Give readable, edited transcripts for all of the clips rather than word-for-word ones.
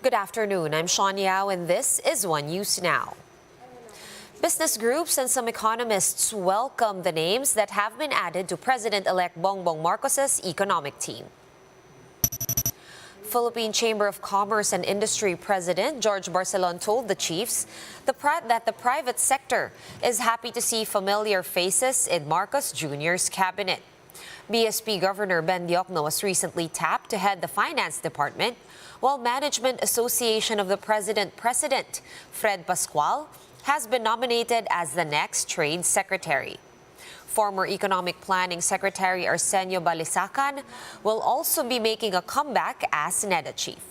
Good afternoon, I'm Sean Yao and this is One News Now. Business groups and some economists welcome the names that have been added to President-elect Bongbong Marcos's economic team. Philippine Chamber of Commerce and Industry President George BARCELON told the chiefs that the private sector is happy to see familiar faces in Marcos Jr.'s cabinet. BSP Governor Ben Diokno was recently tapped to head the Finance Department, while Management Association of the President, Fred Pascual, has been nominated as the next Trade Secretary. Former Economic Planning Secretary Arsenio Balisacan will also be making a comeback as NEDA chief.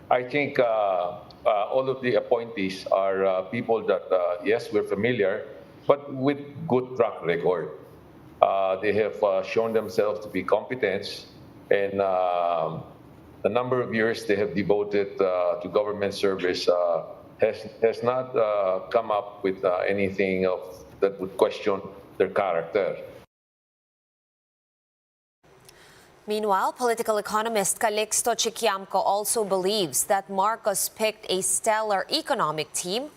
I think all of the appointees are people that, yes, we're familiar, but with good track record. They have shown themselves to be competent, and the number of years they have devoted to government service has not come up with anything that would question their character. Meanwhile, political economist Calixto Chiquiamco also believes that Marcos picked a stellar economic team,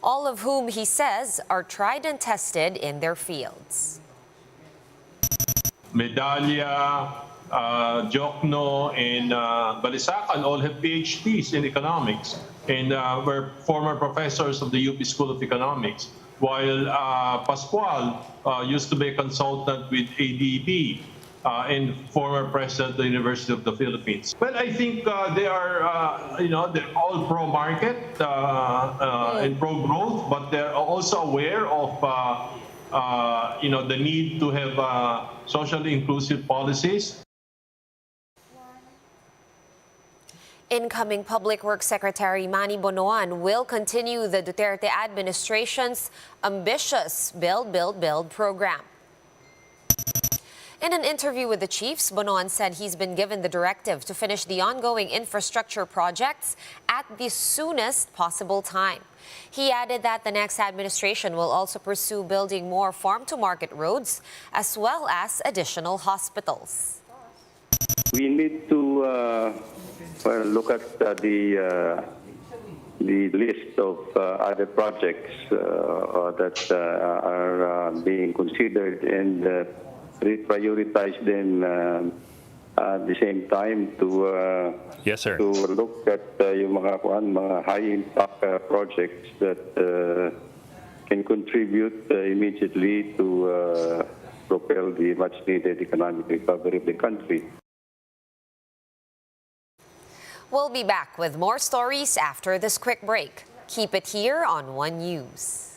all of whom he says are tried and tested in their fields. Medalla, Diokno, and Balisacan all have PhDs in economics and were former professors of the UP School of Economics, while Pascual used to be a consultant with ADB and former president of the University of the Philippines. Well, I think they are, they're all pro-market and pro-growth, but they're also aware of, the need to have socially inclusive policies. Incoming Public Works Secretary Manny Bonoan will continue the Duterte administration's ambitious Build, Build, Build program. In an interview with the chiefs, Bonoan said he's been given the directive to finish the ongoing infrastructure projects at the soonest possible time. He added that the next administration will also pursue building more farm-to-market roads as well as additional hospitals. We need to look at the list of other projects that are being considered and reprioritize them at the same time to yes, sir. To look at yung mga high-impact projects that can contribute immediately to propel the much-needed economic recovery of the country. We'll be back with more stories after this quick break. Keep it here on One News.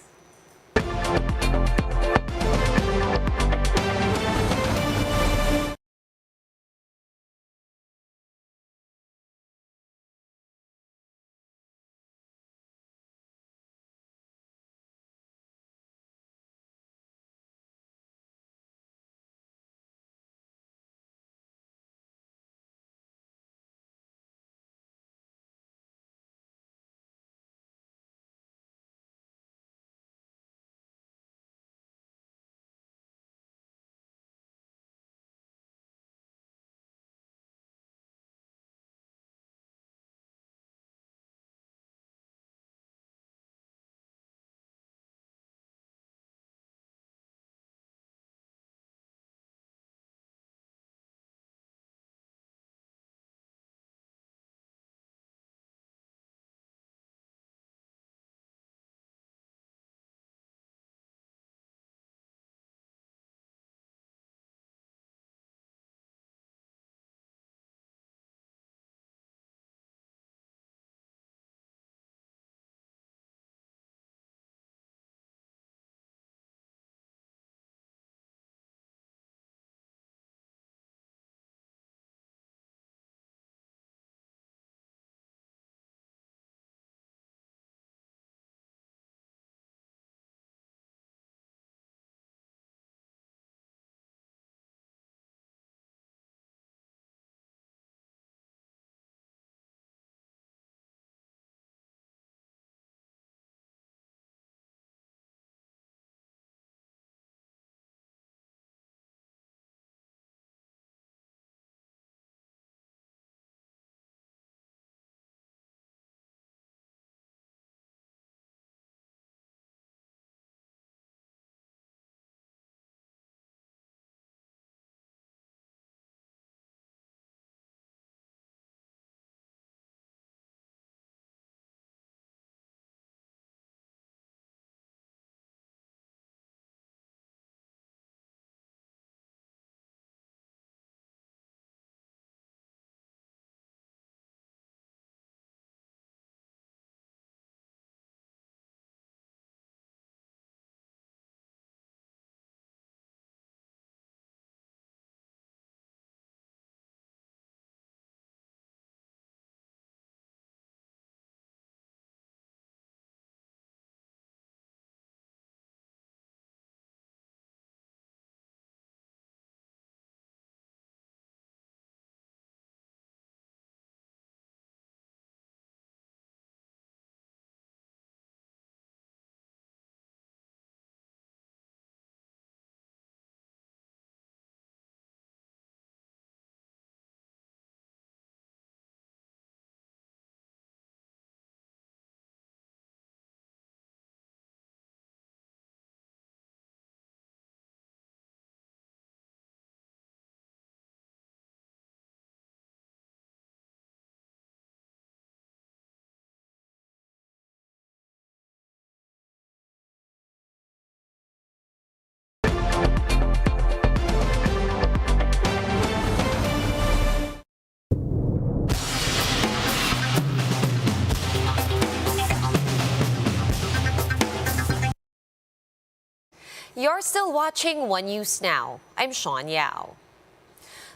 You're still watching One News Now. I'm Sean Yao.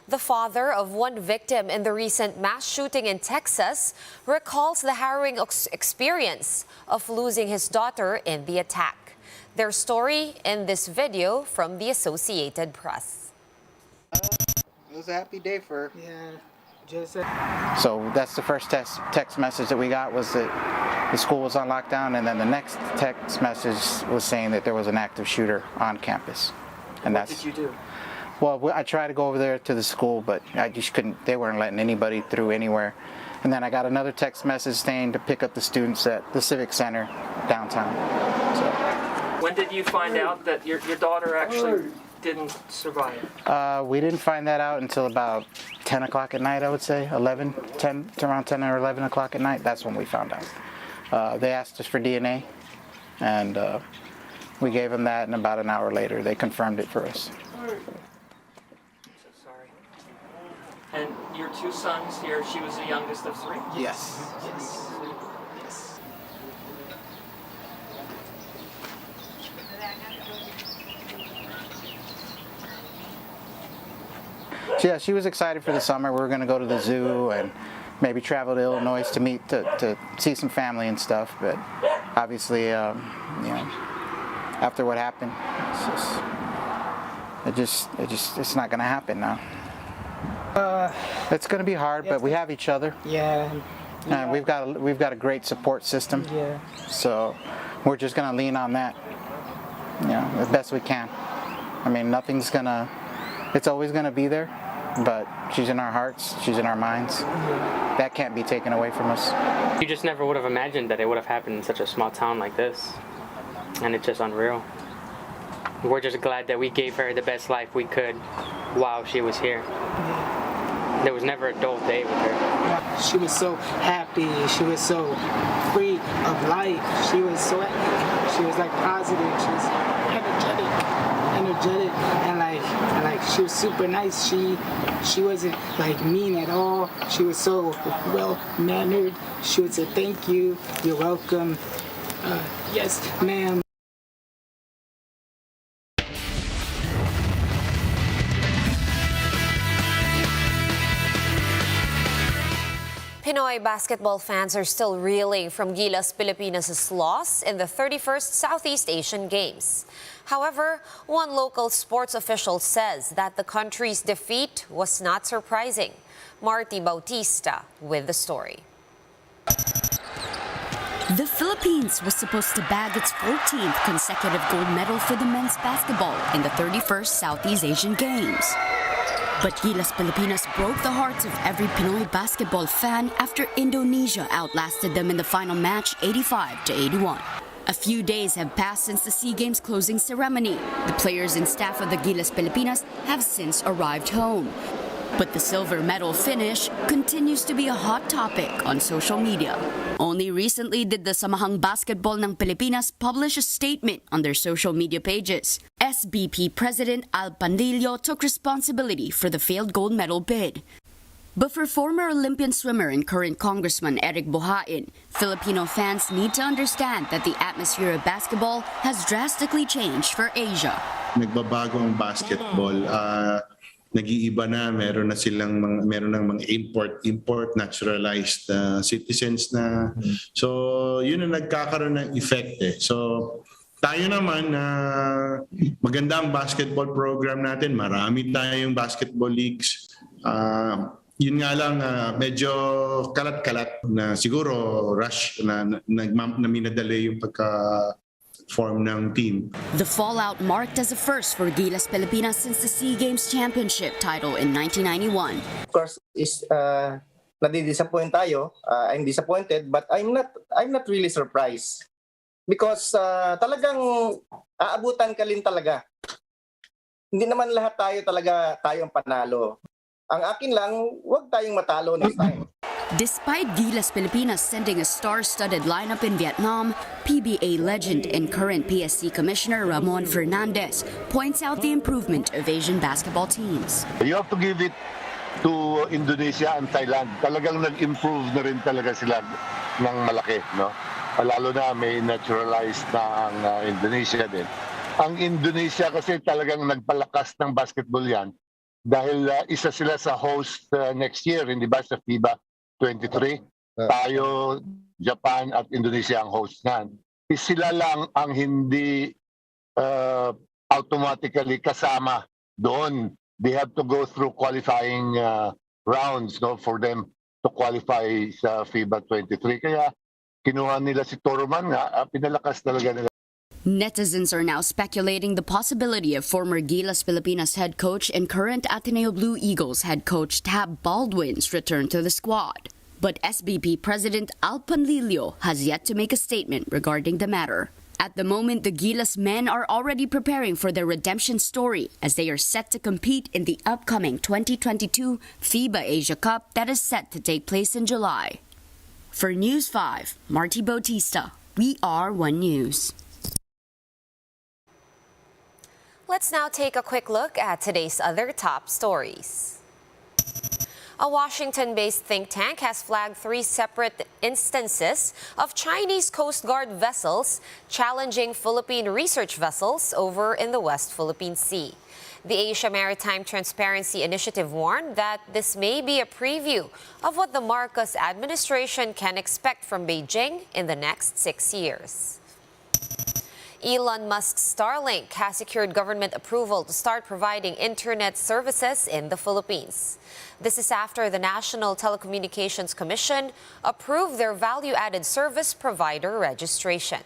The father of one victim in the recent mass shooting in Texas recalls the harrowing experience of losing his daughter in the attack. Their story in this video from the Associated Press. It was a happy day for her. Yeah, So that's the first text message that we got, was that the school was on lockdown, and then the next text message was saying that there was an active shooter on campus. And what did you do? Well, I tried to go over there to the school, but I just couldn't. They weren't letting anybody through anywhere. And then I got another text message saying to pick up the students at the Civic Center downtown. So, when did you find out that your daughter actually didn't survive? We didn't find that out until about 10 o'clock at night, I would say. 11, 10, around 10 or 11 o'clock at night. That's when we found out. They asked us for DNA, and we gave them that, and about an hour later, they confirmed it for us. And your two sons here, she was the youngest of three? Yes. So yeah, she was excited for the summer. We were going to go to the zoo and maybe travel to Illinois to see some family and stuff. But obviously, after what happened, it's not going to happen now. It's going to be hard, but we have each other. Yeah. And we've got a great support system. Yeah. So we're just going to lean on that, as best we can. I mean, it's always going to be there, but she's in our hearts, she's in our minds. That can't be taken away from us. You just never would have imagined that it would have happened in such a small town like this. And it's just unreal. We're just glad that we gave her the best life we could while she was here. There was never a dull day with her. She was so happy. She was so free of life. She was like positive. She was energetic, and like she was super nice. She wasn't like mean at all. She was so well mannered. She would say thank you, you're welcome, yes ma'am. Pinoy basketball fans are still reeling from GILAS Pilipinas' loss in the 31st Southeast Asian Games. However, one local sports official says that the country's defeat was not surprising. Marty Bautista with the story. The Philippines was supposed to bag its 14th consecutive gold medal for the men's basketball in the 31st Southeast Asian Games. But GILAS Pilipinas broke the hearts of every Pinoy basketball fan after Indonesia outlasted them in the final match 85-81. A few days have passed since the SEA Games closing ceremony. The players and staff of the GILAS Pilipinas have since arrived home. But the silver medal finish continues to be a hot topic on social media. Only recently did the Samahang Basketball ng Pilipinas publish a statement on their social media pages. SBP President Al Pandillo took responsibility for the failed gold medal bid. But for former Olympian swimmer and current Congressman Eric Buhain, Filipino fans need to understand that the atmosphere of basketball has drastically changed for Asia. Nagbabago ang basketball. Nag-iiba na, meron ng mga import naturalized citizens na. So yun ang nagkakaroon ng effect eh. So tayo naman maganda ang basketball program natin, marami tayong basketball leagues. Yun nga lang medyo kalat-kalat na siguro rush na minadali yung form ng team. The fallout marked as a first for GILAS Pilipinas since the SEA Games Championship title in 1991. Of course, nadidisappoint tayo. I'm disappointed, but I'm not really surprised because talagang aabutan ka rin talaga. Hindi naman lahat tayo ang panalo. Ang akin lang, huwag tayong matalo next time. Despite GILAS Pilipinas sending a star-studded lineup in Vietnam, PBA legend and current PSC Commissioner Ramon Fernandez points out the improvement of Asian basketball teams. You have to give it to Indonesia and Thailand. Talagang nag-improve na rin talaga sila ng malaki, no? Lalo na may naturalized na ang Indonesia din. Ang Indonesia kasi talagang nagpalakas ng basketball yan dahil isa sila sa host next year, hindi ba, sa FIBA 23. Tayo, Japan at Indonesia ang host niyan. Sila lang ang hindi automatically kasama doon. They have to go through qualifying rounds, no, for them to qualify sa FIBA 23. Kaya kinuha nila si Torman nga, pinalakas talaga nila. Netizens are now speculating the possibility of former GILAS Pilipinas head coach and current Ateneo Blue Eagles head coach Tab Baldwin's return to the squad. But SBP President Al Panlilio has yet to make a statement regarding the matter. At the moment, the GILAS men are already preparing for their redemption story as they are set to compete in the upcoming 2022 FIBA Asia Cup that is set to take place in July. For News 5, Marty Bautista, we are One News. Let's now take a quick look at today's other top stories. A Washington-based think tank has flagged 3 separate instances of Chinese Coast Guard vessels challenging Philippine research vessels over in the West Philippine Sea. The Asia Maritime Transparency Initiative warned that this may be a preview of what the Marcos administration can expect from Beijing in the next 6 years. Elon Musk's Starlink has secured government approval to start providing internet services in the Philippines. This is after the National Telecommunications Commission approved their value-added service provider registration.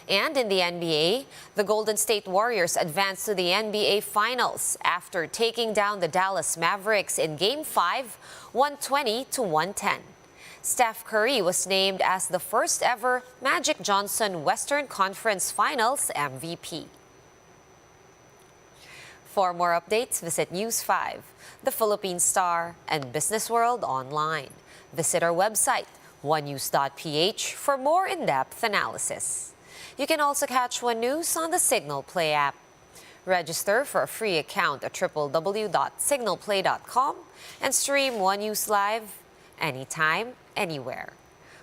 And in the NBA, the Golden State Warriors advanced to the NBA Finals after taking down the Dallas Mavericks in Game 5, 120-110. Steph Curry was named as the first ever Magic Johnson Western Conference Finals MVP. For more updates, visit News 5, the Philippine Star, and Business World online. Visit our website, onenews.ph, for more in-depth analysis. You can also catch One News on the Signal Play app. Register for a free account at www.signalplay.com and stream One News live anytime, anywhere.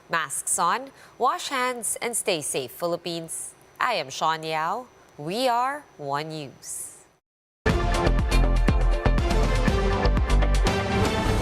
Masks on, wash hands, and stay safe, Philippines. I am Sean Yao. We are One News.